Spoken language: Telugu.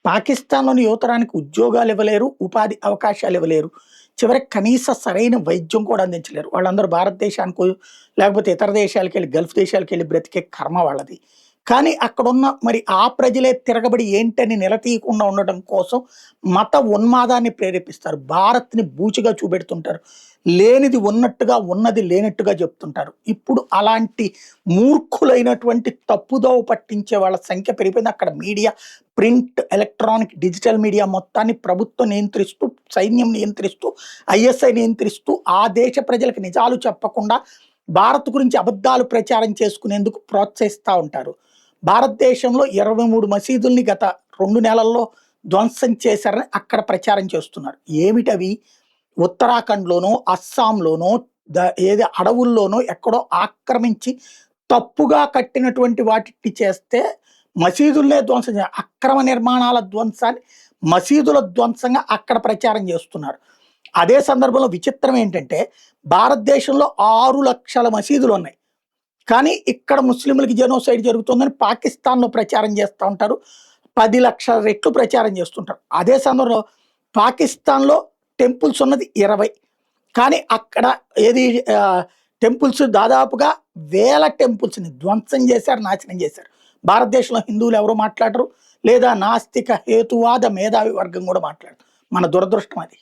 పాకిస్తాన్‌లోని యువతరానికి ఉద్యోగాలు ఇవ్వలేరు, ఉపాధి అవకాశాలు ఇవ్వలేరు. చివరికి కనీస సరైన వైద్యం కూడా అందించలేరు. వాళ్ళందరూ భారతదేశానికో లేకపోతే ఇతర దేశాలకెళ్ళి గల్ఫ్ దేశాలకెళ్ళి బ్రతికే కర్మ వాళ్ళది. కానీ అక్కడున్న మరి ఆ ప్రజలే తిరగబడి ఏంటని నిలదీయకుండా ఉండటం కోసం మత ఉన్మాదాన్ని ప్రేరేపిస్తారు. భారత్‌ని బూచిగా చూపెడుతుంటారు. లేనిది ఉన్నట్టుగా, ఉన్నది లేనట్టుగా చెప్తుంటారు. ఇప్పుడు అలాంటి మూర్ఖులైనటువంటి తప్పుదోవ పట్టించే వాళ్ళ సంఖ్య పెరిగిపోయింది. అక్కడ media print, electronic, digital media మొత్తాన్ని ప్రభుత్వం నియంత్రిస్తూ, సైన్యం నియంత్రిస్తూ, ఐఎస్ఐ నియంత్రిస్తూ, ఆ దేశ ప్రజలకు నిజాలు చెప్పకుండా భారత్ గురించి అబద్ధాలు ప్రచారం చేసుకునేందుకు ప్రోత్సహిస్తా ఉంటారు. భారతదేశంలో 23 మసీదుల్ని గత 2 నెలల్లో ధ్వంసం చేశారని అక్కడ ప్రచారం చేస్తున్నారు. ఏమిటవి? ఉత్తరాఖండ్‌లోనో, అస్సాంలోనో ఏది అడవుల్లోనో ఎక్కడో ఆక్రమించి తప్పుగా కట్టినటువంటి వాటిని చేస్తే మసీదులనే ధ్వంసం అక్రమ నిర్మాణాల ధ్వంసాన్ని మసీదుల ధ్వంసంగా అక్కడ ప్రచారం చేస్తున్నారు. అదే సందర్భంలో విచిత్రం ఏంటంటే భారతదేశంలో 6,00,000 మసీదులున్నాయి. కానీ ఇక్కడ ముస్లింలకి జెనోసైడ్ జరుగుతుందని పాకిస్తాన్‌లో ప్రచారం చేస్తా ఉంటారు. 10,00,000 రెట్లు ప్రచారం చేస్తుంటారు. అదే సందర్భంలో పాకిస్తాన్‌లో టెంపుల్స్ ఉన్నది 20. కానీ అక్కడ ఏది టెంపుల్స్ దాదాపుగా వేల టెంపుల్స్‌ని ధ్వంసం చేశారు, నాశనం చేశారు. భారతదేశంలో హిందువులు ఎవరు మాట్లాడరు. లేదా నాస్తిక హేతువాద మేధావి వర్గం కూడా మాట్లాడరు. మన దురదృష్టం అది.